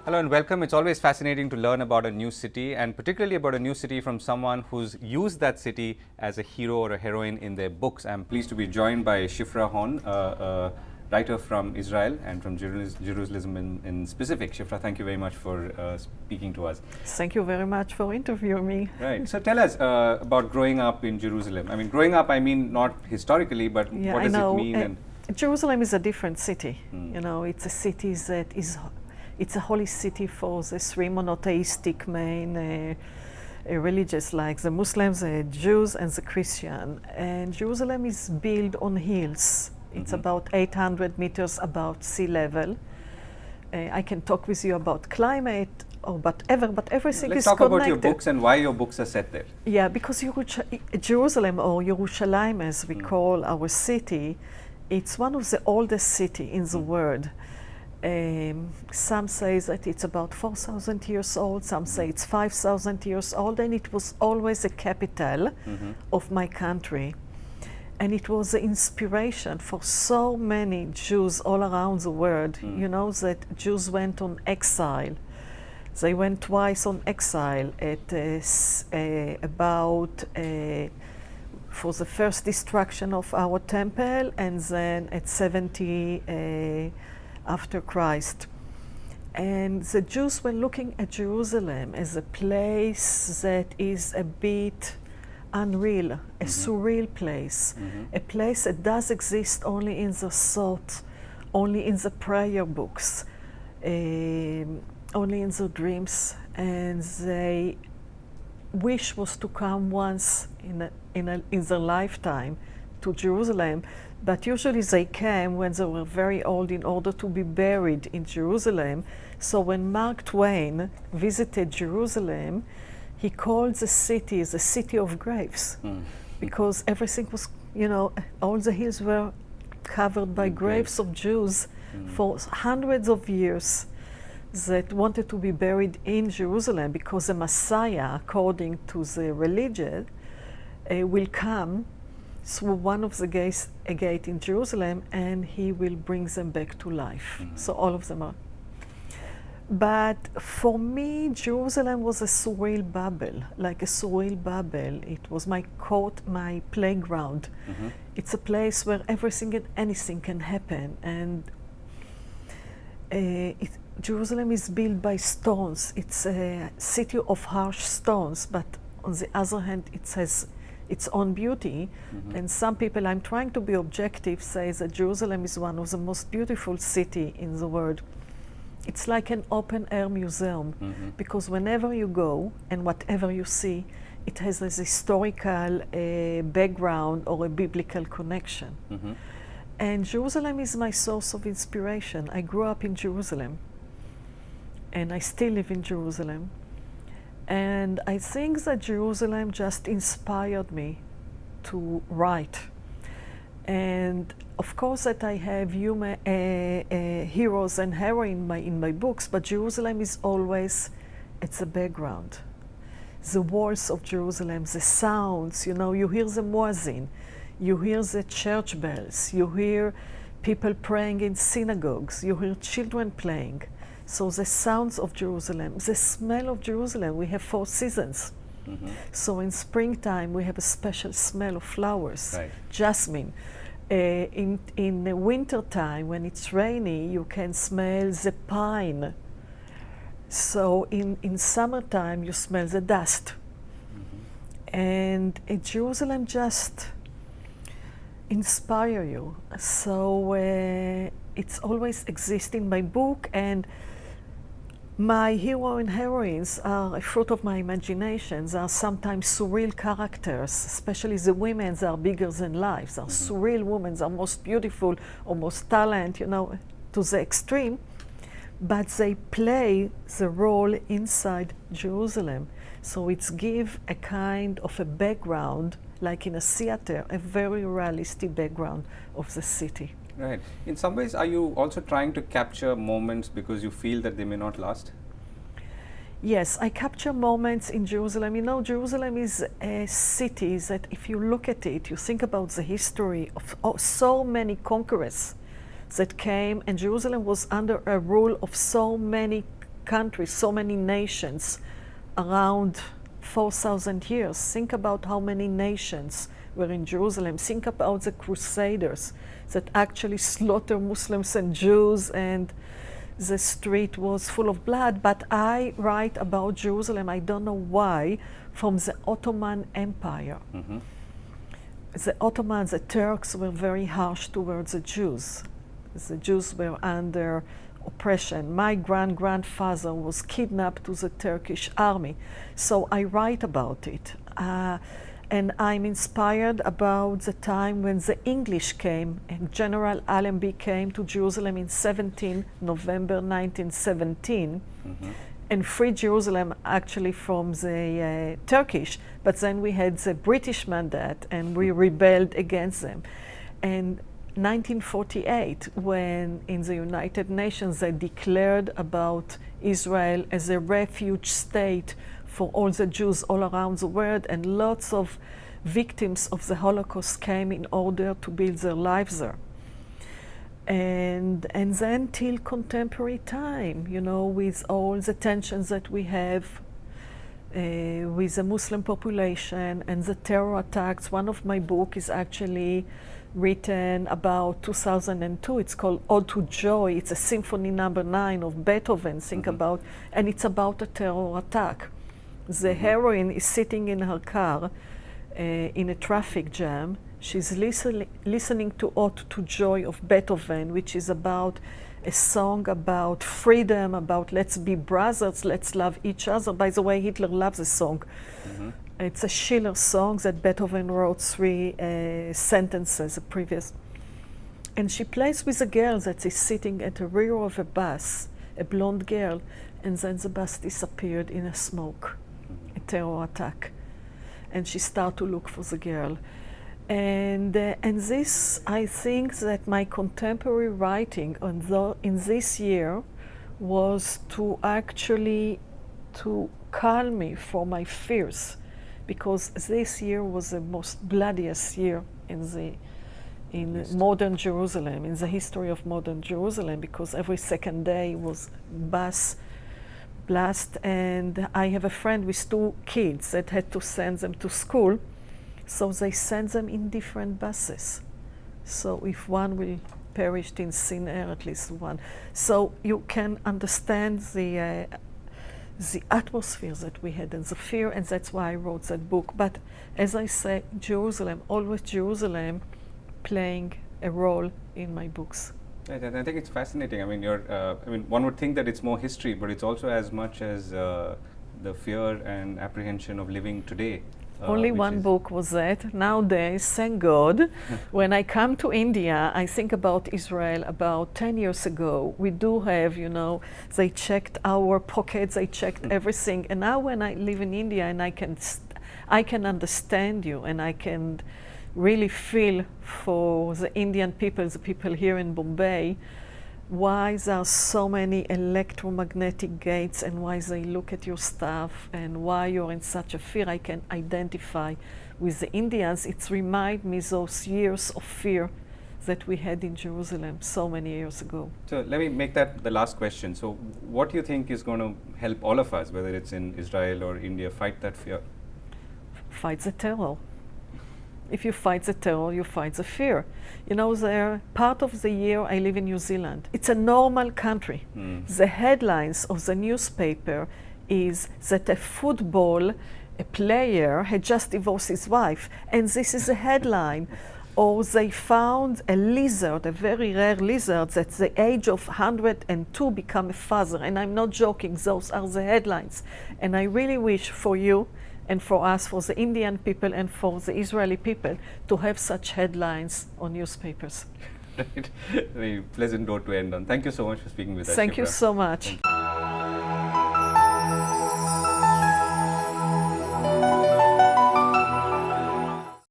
Hello and welcome. It's always fascinating to learn about a new city, and particularly about a new city from someone who's used that city as a hero or a heroine in their books. I'm pleased to be joined by Shifra Horn, a writer from Israel and from Jerusalem in specific. Shifra, thank you very much for speaking to us. Thank you very much for interviewing me. Right. So tell us about growing up in Jerusalem. I mean, growing up, I mean not historically, but what does it mean? Jerusalem is a different city. You know, it's a city that is... It's a holy city for the three monotheistic main religions, like the Muslims, the Jews, and the Christian. And Jerusalem is built on hills. It's about 800 meters above sea level. I can talk with you about climate or whatever, but everything is connected. Let's talk about your books and why your books are set there. Yeah, because Jerusalem, or Yerushalayim as we call our city, it's one of the oldest cities in the world. Some say that it's about 4,000 years old, some say it's 5,000 years old, and it was always a capital of my country. And it was the inspiration for so many Jews all around the world. You know that Jews went on exile. They went twice on exile at for the first destruction of our temple, and then at 70 after Christ. And the Jews were looking at Jerusalem as a place that is a bit unreal, a surreal place, a place that does exist only in the thought, only in the prayer books, only in the dreams, and their wish was to come once in their lifetime to Jerusalem. But usually they came when they were very old in order to be buried in Jerusalem. So when Mark Twain visited Jerusalem, he called the city of graves, because everything was, you know, all the hills were covered by graves of Jews for hundreds of years that wanted to be buried in Jerusalem, because the Messiah, according to the religion, will come through one of the gates, a gate in Jerusalem, and he will bring them back to life. So all of them are. But for me, Jerusalem was a surreal bubble, like a surreal bubble. It was my court, my playground. It's a place where everything and anything can happen. And Jerusalem is built by stones. It's a city of harsh stones, but on the other hand, it has its own beauty. And some people, I'm trying to be objective, say that Jerusalem is one of the most beautiful cities in the world. It's like an open air museum, because whenever you go and whatever you see, it has this historical background or a biblical connection. And Jerusalem is my source of inspiration. I grew up in Jerusalem, and I still live in Jerusalem. And I think that Jerusalem just inspired me to write. And of course that I have heroes and heroines in my books, but Jerusalem is always at the background. The walls of Jerusalem, the sounds, you know, you hear the muezzin, you hear the church bells, you hear people praying in synagogues, you hear children playing. So the sounds of Jerusalem, the smell of Jerusalem, we have 4 seasons. So in springtime, we have a special smell of flowers, jasmine. In the winter time, when it's rainy, you can smell the pine. So in summertime, you smell the dust. And Jerusalem just inspire you. So it's always exist in my book, and my hero and heroines are a fruit of my imagination. They are sometimes surreal characters, especially the women. They are bigger than life. They are surreal women. They are most beautiful or most talent, you know, to the extreme. But they play the role inside Jerusalem. So it's give a kind of a background, like in a theater, a very realistic background of the city. Right. In some ways, are you also trying to capture moments because you feel that they may not last? Yes, I capture moments in Jerusalem. You know, Jerusalem is a city that if you look at it, you think about the history of so many conquerors that came, and Jerusalem was under a rule of so many countries, so many nations around 4,000 years. Think about how many nations were in Jerusalem. Think about the Crusaders that actually slaughtered Muslims and Jews, and the street was full of blood. But I write about Jerusalem, I don't know why, from the Ottoman Empire. Mm-hmm. The Ottomans, the Turks, were very harsh towards the Jews. The Jews were under oppression. My grandfather was kidnapped to the Turkish army, so I write about it. And I'm inspired about the time when the English came, and General Allenby came to Jerusalem in November 1917, Mm-hmm. and freed Jerusalem actually from the Turkish, but then we had the British mandate and we rebelled against them. And 1948, when in the United Nations they declared about Israel as a refuge state for all the Jews all around the world, and lots of victims of the Holocaust came in order to build their lives there. And then till contemporary time, you know, with all the tensions that we have with the Muslim population and the terror attacks. One of my books is actually written about 2002. It's called Ode to Joy. It's a symphony number 9 of Beethoven. Think about, and it's about a terror attack. The heroine is sitting in her car in a traffic jam. She's listening to Ode to Joy of Beethoven, which is about a song about freedom, about let's be brothers, let's love each other. By the way, Hitler loves the song. Mm-hmm. It's a Schiller song that Beethoven wrote 3 sentences previous. And she plays with a girl that is sitting at the rear of a bus, a blonde girl, and then the bus disappeared in a smoke, a terror attack. And she started to look for the girl. And this, I think that my contemporary writing in this year was to actually to calm me from my fears, because this year was the most bloodiest year in modern Jerusalem, in the history of modern Jerusalem, because every second day was bus blast. And I have a friend with 2 kids that had to send them to school. So they send them in different buses. So if one will perish in thin air, at least one. So you can understand the atmosphere that we had and the fear, and that's why I wrote that book. But as I say, Jerusalem, always Jerusalem, playing a role in my books. I think it's fascinating. I mean, one would think that it's more history, but it's also as much as the fear and apprehension of living today. Only one book was that. Nowadays, thank God, when I come to India, I think about Israel about 10 years ago. We do have, you know, they checked our pockets, they checked everything. And now when I live in India and I can understand you, and I can really feel for the Indian people, the people here in Bombay, why there are so many electromagnetic gates, and why they look at your stuff, and why you're in such a fear. I can identify with the Indians. It reminds me those years of fear that we had in Jerusalem so many years ago. So let me make that the last question. So what do you think is going to help all of us, whether it's in Israel or India, fight that fear? Fight the terror. If you fight the terror, you fight the fear. You know, there part of the year I live in New Zealand. It's a normal country. The headlines of the newspaper is that a player had just divorced his wife, and this is a headline. Or they found a lizard, a very rare lizard, that at the age of 102 become a father. And I'm not joking, those are the headlines. And I really wish for you and for us, for the Indian people and for the Israeli people, to have such headlines on newspapers. Right. Very pleasant note to end on. Thank you so much for speaking with us. Thank Shifra. you so much.